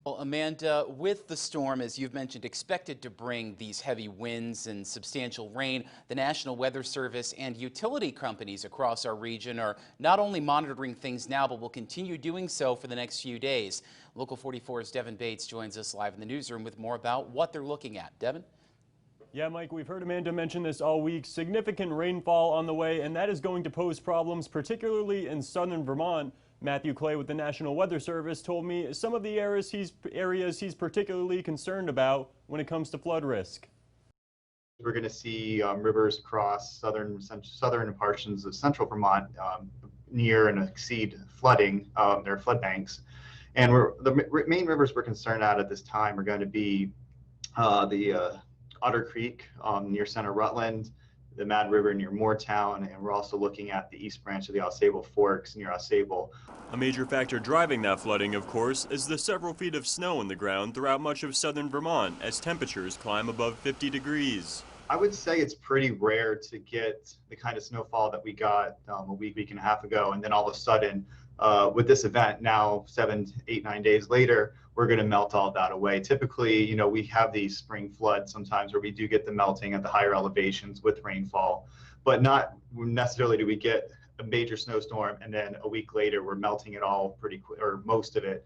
Well, Amanda, with the storm, as you've mentioned, expected to bring these heavy winds and substantial rain, the National Weather Service and utility companies across our region are not only monitoring things now, but will continue doing so for the next few days. Local 44's Devin Bates joins us live in the newsroom with more about what they're looking at. Devin? Yeah, Mike, we've heard Amanda mention this all week. Significant rainfall on the way, and that is going to pose problems, particularly in southern Vermont. Matthew Clay with the National Weather Service told me some of the areas he's particularly concerned about when it comes to flood risk. We're going to see rivers across southern portions of central Vermont near and exceed flooding, their flood banks. And the main rivers we're concerned at this time are going to be the Otter Creek near Center Rutland, the Mad River near Moortown, and we're also looking at the east branch of the Ausable Forks near Ausable. A major factor driving that flooding, of course, is the several feet of snow in the ground throughout much of southern Vermont as temperatures climb above 50 degrees. I would say it's pretty rare to get the kind of snowfall that we got a week and a half ago, and then all of a sudden, with this event now 7, 8, 9 days later, we're going to melt all that away. Typically, we have these spring floods sometimes where we do get the melting at the higher elevations with rainfall, but not necessarily do we get a major snowstorm and then a week later we're melting it all pretty quick, or most of it,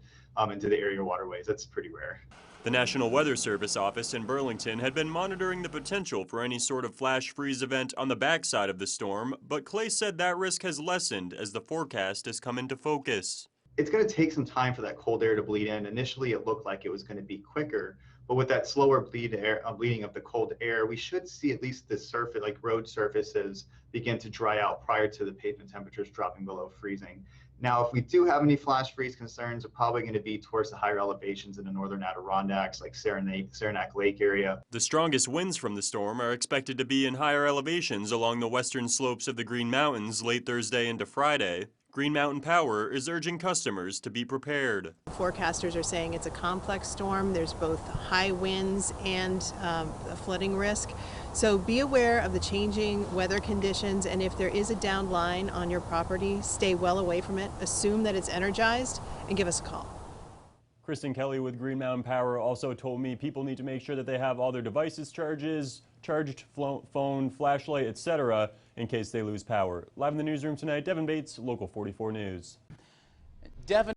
into the area waterways. That's pretty rare. The National Weather Service office in Burlington had been monitoring the potential for any sort of flash freeze event on the backside of the storm, but Clay said that risk has lessened as the forecast has come into focus. It's going to take some time for that cold air to bleed in. Initially, it looked like it was going to be quicker, but with that slower bleeding of the cold air, we should see at least the surface, like road surfaces, begin to dry out prior to the pavement temperatures dropping below freezing. Now, if we do have any flash freeze concerns, they're probably going to be towards the higher elevations in the northern Adirondacks, like Saranac Lake area. The strongest winds from the storm are expected to be in higher elevations along the western slopes of the Green Mountains late Thursday into Friday. Green Mountain Power is urging customers to be prepared. Forecasters are saying it's a complex storm. There's both high winds and a flooding risk. So be aware of the changing weather conditions, and if there is a downed line on your property, stay well away from it. Assume that it's energized and give us a call. Kristen Kelly with Green Mountain Power also told me people need to make sure that they have all their devices charged phone, flashlight, etc. in case they lose power. Live in the newsroom tonight, Devin Bates, Local 44 News. Devin.